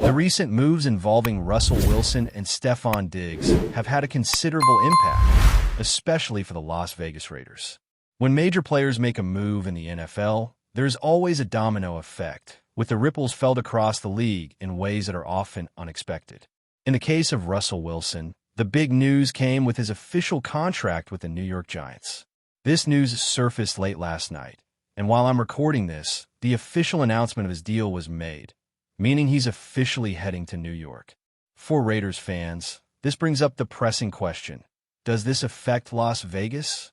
The recent moves involving Russell Wilson and Stephon Diggs have had a considerable impact, especially for the Las Vegas Raiders. When major players make a move in the NFL, there's always a domino effect, with the ripples felt across the league in ways that are often unexpected. In the case of Russell Wilson, the big news came with his official contract with the New York Giants. This news surfaced late last night, and while I'm recording this, the official announcement of his deal was made, meaning he's officially heading to New York. For Raiders fans, this brings up the pressing question: does this affect Las Vegas?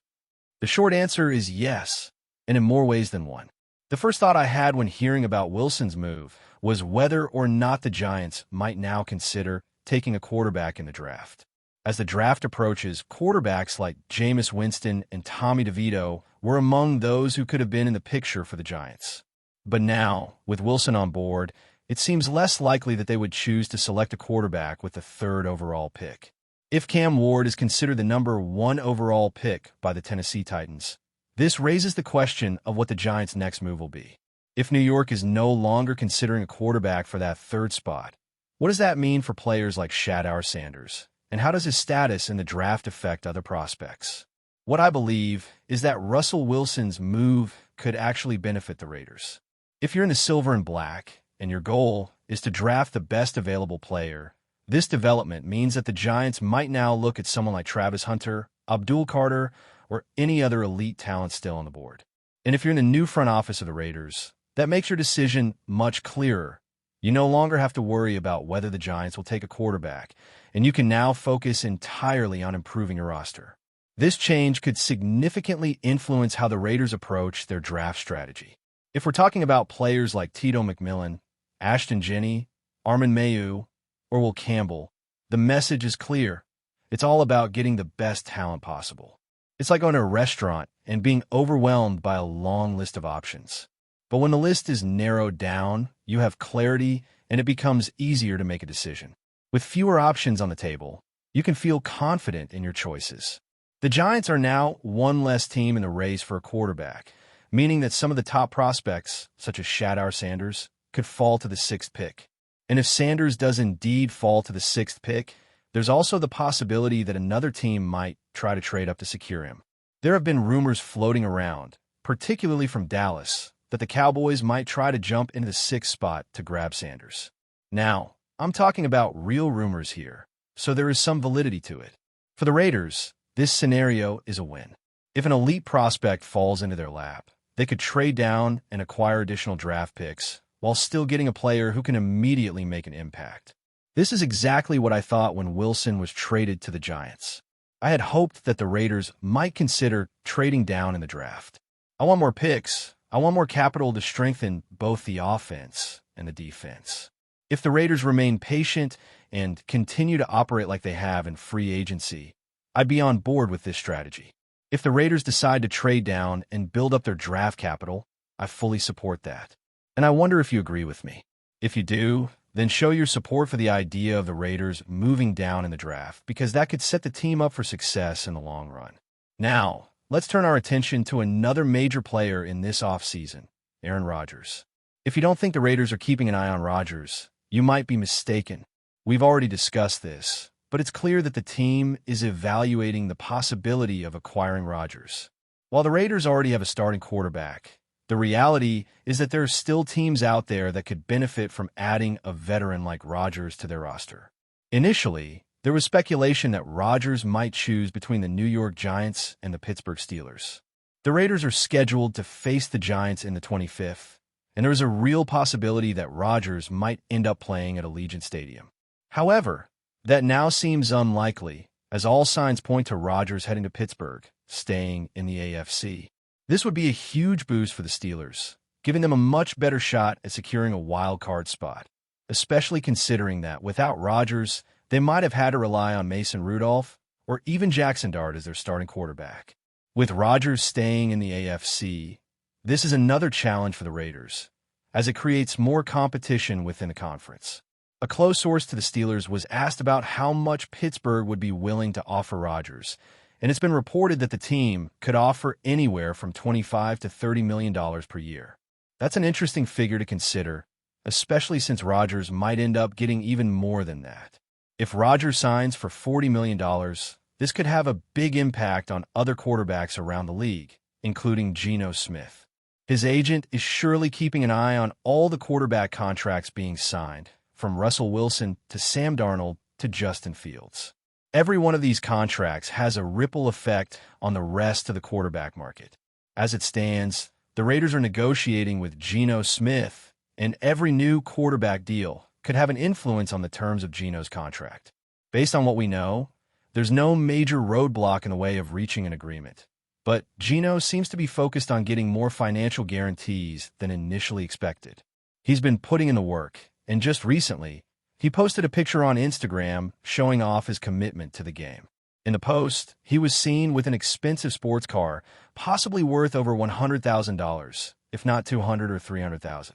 The short answer is yes, and in more ways than one. The first thought I had when hearing about Wilson's move was whether or not the Giants might now consider taking a quarterback in the draft. As the draft approaches, quarterbacks like Jameis Winston and Tommy DeVito were among those who could have been in the picture for the Giants. But now, with Wilson on board, it seems less likely that they would choose to select a quarterback with the 3rd overall pick. If Cam Ward is considered the number 1 overall pick by the Tennessee Titans, this raises the question of what the Giants' next move will be. If New York is no longer considering a quarterback for that 3rd spot, what does that mean for players like Shedeur Sanders? And how does his status in the draft affect other prospects? What I believe is that Russell Wilson's move could actually benefit the Raiders. If you're in the silver and black, and your goal is to draft the best available player, this development means that the Giants might now look at someone like Travis Hunter, Abdul Carter, or any other elite talent still on the board. And if you're in the new front office of the Raiders, that makes your decision much clearer. You no longer have to worry about whether the Giants will take a quarterback, and you can now focus entirely on improving your roster. This change could significantly influence how the Raiders approach their draft strategy. If we're talking about players like Tito McMillan, Ashton Jenney, Armin Mayu, or Will Campbell, the message is clear. It's all about getting the best talent possible. It's like going to a restaurant and being overwhelmed by a long list of options. But when the list is narrowed down, you have clarity and it becomes easier to make a decision. With fewer options on the table, you can feel confident in your choices. The Giants are now one less team in the race for a quarterback, meaning that some of the top prospects, such as Shedeur Sanders, could fall to the 6th pick. And if Sanders does indeed fall to the 6th pick, there's also the possibility that another team might try to trade up to secure him. There have been rumors floating around, particularly from Dallas, that the Cowboys might try to jump into the 6th spot to grab Sanders. Now, I'm talking about real rumors here, so there is some validity to it. For the Raiders, this scenario is a win. If an elite prospect falls into their lap, they could trade down and acquire additional draft picks while still getting a player who can immediately make an impact. This is exactly what I thought when Wilson was traded to the Giants. I had hoped that the Raiders might consider trading down in the draft. I want more picks. I want more capital to strengthen both the offense and the defense. If the Raiders remain patient and continue to operate like they have in free agency, I'd be on board with this strategy. If the Raiders decide to trade down and build up their draft capital, I fully support that. And I wonder if you agree with me. If you do, then show your support for the idea of the Raiders moving down in the draft, because that could set the team up for success in the long run. Now, let's turn our attention to another major player in this offseason, Aaron Rodgers. If you don't think the Raiders are keeping an eye on Rodgers, you might be mistaken. We've already discussed this, but it's clear that the team is evaluating the possibility of acquiring Rodgers. While the Raiders already have a starting quarterback, the reality is that there are still teams out there that could benefit from adding a veteran like Rodgers to their roster. Initially, there was speculation that Rodgers might choose between the New York Giants and the Pittsburgh Steelers. The Raiders are scheduled to face the Giants in the 25th, and there is a real possibility that Rodgers might end up playing at Allegiant Stadium. However, that now seems unlikely, as all signs point to Rodgers heading to Pittsburgh, staying in the AFC. This would be a huge boost for the Steelers, giving them a much better shot at securing a wild card spot, especially considering that without Rodgers, they might have had to rely on Mason Rudolph or even Jackson Dart as their starting quarterback. With Rodgers staying in the AFC, this is another challenge for the Raiders, as it creates more competition within the conference. A close source to the Steelers was asked about how much Pittsburgh would be willing to offer Rodgers, and it's been reported that the team could offer anywhere from $25 to $30 million per year. That's an interesting figure to consider, especially since Rodgers might end up getting even more than that. If Rodgers signs for $40 million, this could have a big impact on other quarterbacks around the league, including Geno Smith. His agent is surely keeping an eye on all the quarterback contracts being signed, from Russell Wilson to Sam Darnold to Justin Fields. Every one of these contracts has a ripple effect on the rest of the quarterback market. As it stands, the Raiders are negotiating with Geno Smith, and every new quarterback deal could have an influence on the terms of Geno's contract. Based on what we know, there's no major roadblock in the way of reaching an agreement. But Geno seems to be focused on getting more financial guarantees than initially expected. He's been putting in the work, and just recently, he posted a picture on Instagram showing off his commitment to the game. In the post, he was seen with an expensive sports car, possibly worth over $100,000, if not $200,000 or $300,000.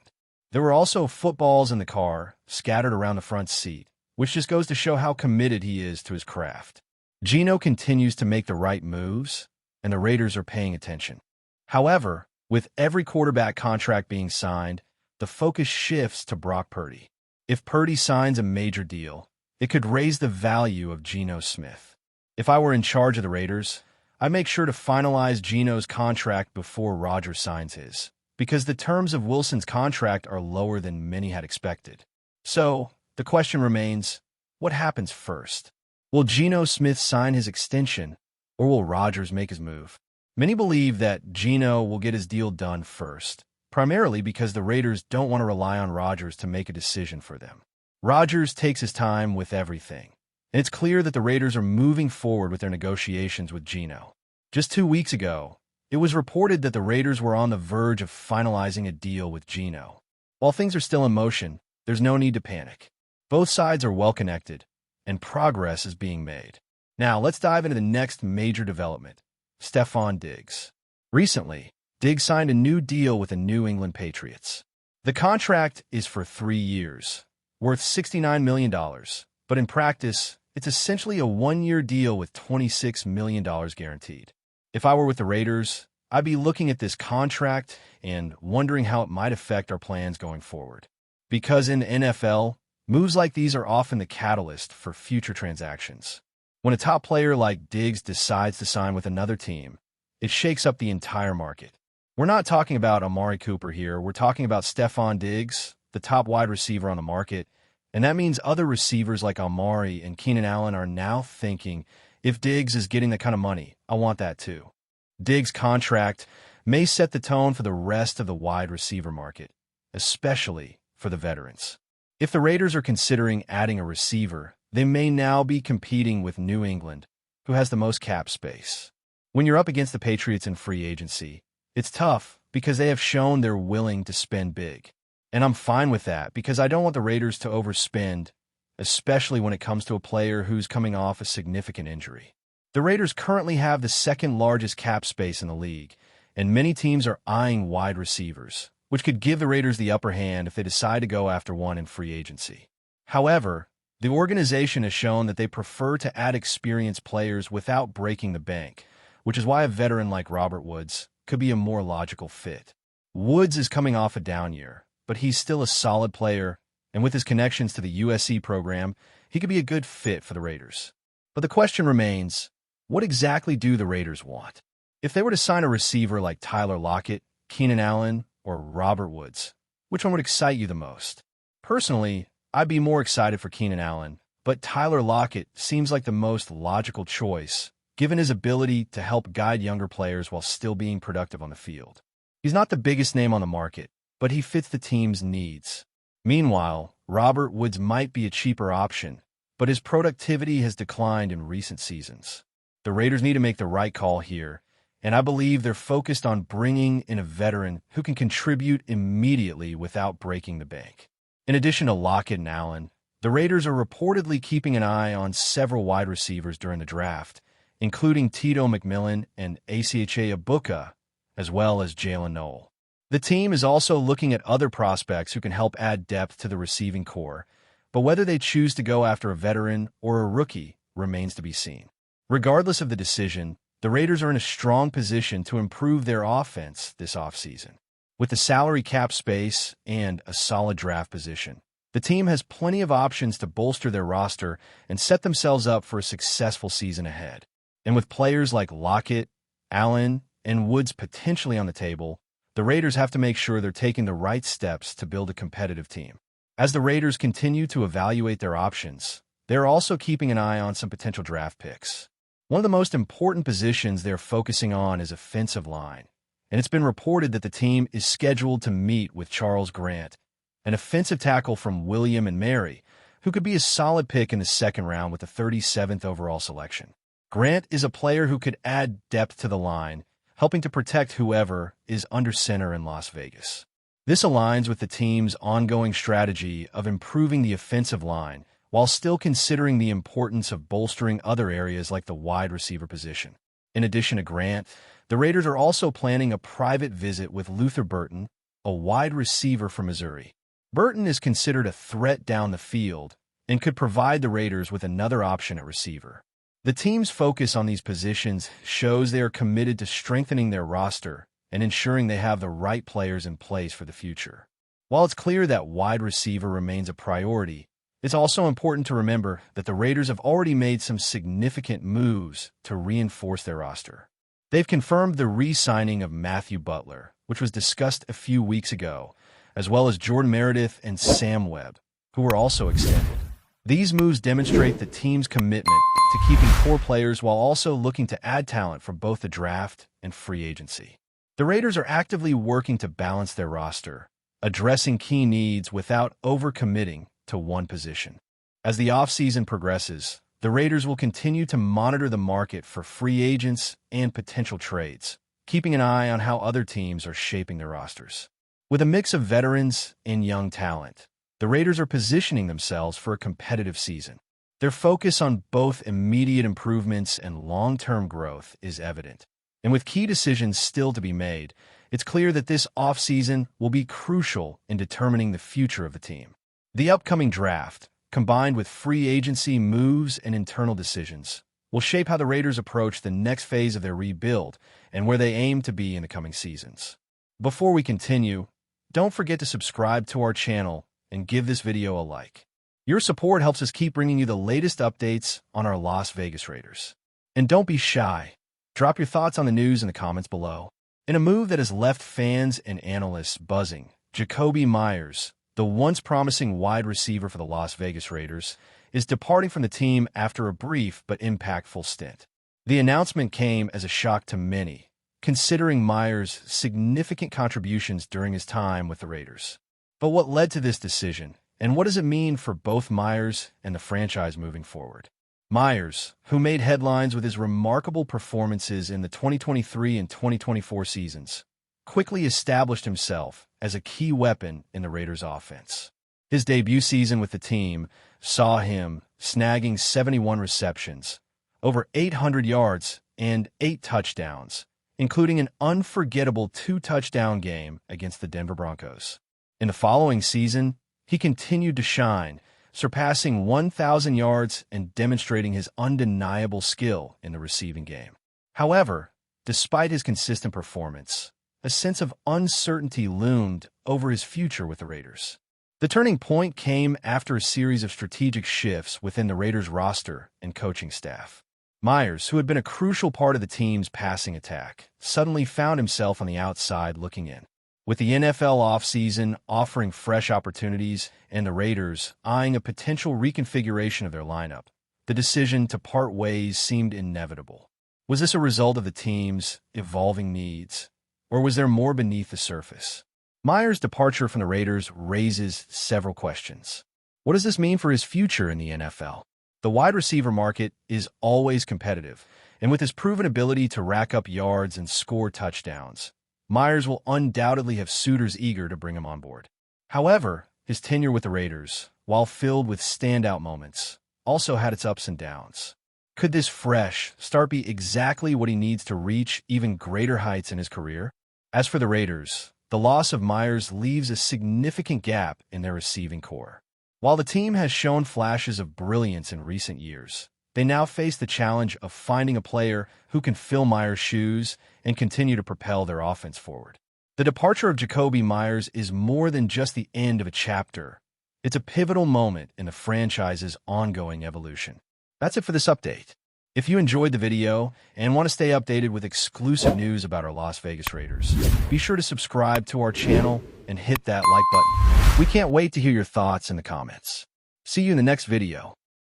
There were also footballs in the car, scattered around the front seat, which just goes to show how committed he is to his craft. Geno continues to make the right moves, and the Raiders are paying attention. However, with every quarterback contract being signed, the focus shifts to Brock Purdy. If Purdy signs a major deal, it could raise the value of Geno Smith. If I were in charge of the Raiders, I'd make sure to finalize Geno's contract before Rodgers signs his, because the terms of Wilson's contract are lower than many had expected. So, the question remains, what happens first? Will Geno Smith sign his extension, or will Rodgers make his move? Many believe that Geno will get his deal done first, primarily because the Raiders don't want to rely on Rodgers to make a decision for them. Rodgers takes his time with everything, and it's clear that the Raiders are moving forward with their negotiations with Geno. Just 2 weeks ago, it was reported that the Raiders were on the verge of finalizing a deal with Geno. While things are still in motion, there's no need to panic. Both sides are well connected, and progress is being made. Now, let's dive into the next major development, Stefon Diggs. Recently, Diggs signed a new deal with the New England Patriots. The contract is for 3 years, worth $69 million, but in practice, it's essentially a 1-year deal with $26 million guaranteed. If I were with the Raiders, I'd be looking at this contract and wondering how it might affect our plans going forward. Because in the NFL, moves like these are often the catalyst for future transactions. When a top player like Diggs decides to sign with another team, it shakes up the entire market. We're not talking about Amari Cooper here. We're talking about Stefon Diggs, the top wide receiver on the market, and that means other receivers like Amari and Keenan Allen are now thinking, if Diggs is getting that kind of money, I want that too. Diggs' contract may set the tone for the rest of the wide receiver market, especially for the veterans. If the Raiders are considering adding a receiver, they may now be competing with New England, who has the most cap space. When you're up against the Patriots in free agency, it's tough because they have shown they're willing to spend big. And I'm fine with that because I don't want the Raiders to overspend, especially when it comes to a player who's coming off a significant injury. The Raiders currently have the second largest cap space in the league, and many teams are eyeing wide receivers, which could give the Raiders the upper hand if they decide to go after one in free agency. However, the organization has shown that they prefer to add experienced players without breaking the bank, which is why a veteran like Robert Woods could be a more logical fit. Woods is coming off a down year, but he's still a solid player, and with his connections to the USC program, he could be a good fit for the Raiders. But the question remains, what exactly do the Raiders want? If they were to sign a receiver like Tyler Lockett, Keenan Allen, or Robert Woods, which one would excite you the most? Personally, I'd be more excited for Keenan Allen, but Tyler Lockett seems like the most logical choice, given his ability to help guide younger players while still being productive on the field. He's not the biggest name on the market, but he fits the team's needs. Meanwhile, Robert Woods might be a cheaper option, but his productivity has declined in recent seasons. The Raiders need to make the right call here, and I believe they're focused on bringing in a veteran who can contribute immediately without breaking the bank. In addition to Lockett and Allen, the Raiders are reportedly keeping an eye on several wide receivers during the draft, including Tito McMillan and Achacha Ibuka, as well as Jalen Noel. The team is also looking at other prospects who can help add depth to the receiving core, but whether they choose to go after a veteran or a rookie remains to be seen. Regardless of the decision, the Raiders are in a strong position to improve their offense this offseason. With the salary cap space and a solid draft position, the team has plenty of options to bolster their roster and set themselves up for a successful season ahead. And with players like Lockett, Allen, and Woods potentially on the table, the Raiders have to make sure they're taking the right steps to build a competitive team. As the Raiders continue to evaluate their options, they're also keeping an eye on some potential draft picks. One of the most important positions they're focusing on is offensive line, and it's been reported that the team is scheduled to meet with Charles Grant, an offensive tackle from William and Mary, who could be a solid pick in the second round with the 37th overall selection. Grant is a player who could add depth to the line, helping to protect whoever is under center in Las Vegas. This aligns with the team's ongoing strategy of improving the offensive line while still considering the importance of bolstering other areas like the wide receiver position. In addition to Grant, the Raiders are also planning a private visit with Luther Burton, a wide receiver from Missouri. Burton is considered a threat down the field and could provide the Raiders with another option at receiver. The team's focus on these positions shows they are committed to strengthening their roster and ensuring they have the right players in place for the future. While it's clear that wide receiver remains a priority, it's also important to remember that the Raiders have already made some significant moves to reinforce their roster. They've confirmed the re-signing of Matthew Butler, which was discussed a few weeks ago, as well as Jordan Meredith and Sam Webb, who were also extended. These moves demonstrate the team's commitment to keeping core players while also looking to add talent from both the draft and free agency. The Raiders are actively working to balance their roster, addressing key needs without overcommitting to one position. As the offseason progresses, the Raiders will continue to monitor the market for free agents and potential trades, keeping an eye on how other teams are shaping their rosters. With a mix of veterans and young talent, the Raiders are positioning themselves for a competitive season. Their focus on both immediate improvements and long-term growth is evident. And with key decisions still to be made, it's clear that this offseason will be crucial in determining the future of the team. The upcoming draft, combined with free agency moves and internal decisions, will shape how the Raiders approach the next phase of their rebuild and where they aim to be in the coming seasons. Before we continue, don't forget to subscribe to our channel and give this video a like. Your support helps us keep bringing you the latest updates on our Las Vegas Raiders. And don't be shy. Drop your thoughts on the news in the comments below. In a move that has left fans and analysts buzzing, Jakobi Meyers, the once promising wide receiver for the Las Vegas Raiders, is departing from the team after a brief but impactful stint. The announcement came as a shock to many, considering Meyers' significant contributions during his time with the Raiders. But what led to this decision, and what does it mean for both Meyers and the franchise moving forward? Meyers, who made headlines with his remarkable performances in the 2023 and 2024 seasons, quickly established himself as a key weapon in the Raiders' offense. His debut season with the team saw him snagging 71 receptions, over 800 yards, and 8 touchdowns, including an unforgettable 2-touchdown game against the Denver Broncos. In the following season, he continued to shine, surpassing 1,000 yards and demonstrating his undeniable skill in the receiving game. However, despite his consistent performance, a sense of uncertainty loomed over his future with the Raiders. The turning point came after a series of strategic shifts within the Raiders' roster and coaching staff. Meyers, who had been a crucial part of the team's passing attack, suddenly found himself on the outside looking in. With the NFL offseason offering fresh opportunities and the Raiders eyeing a potential reconfiguration of their lineup, the decision to part ways seemed inevitable. Was this a result of the team's evolving needs, or was there more beneath the surface? Meyers' departure from the Raiders raises several questions. What does this mean for his future in the NFL? The wide receiver market is always competitive, and with his proven ability to rack up yards and score touchdowns, Meyers will undoubtedly have suitors eager to bring him on board. However, his tenure with the Raiders, while filled with standout moments, also had its ups and downs. Could this fresh start be exactly what he needs to reach even greater heights in his career? As for the Raiders, the loss of Meyers leaves a significant gap in their receiving core. While the team has shown flashes of brilliance in recent years, they now face the challenge of finding a player who can fill Meyers' shoes and continue to propel their offense forward. The departure of Jakobi Meyers is more than just the end of a chapter. It's a pivotal moment in the franchise's ongoing evolution. That's it for this update. If you enjoyed the video and want to stay updated with exclusive news about our Las Vegas Raiders, be sure to subscribe to our channel and hit that like button. We can't wait to hear your thoughts in the comments. See you in the next video.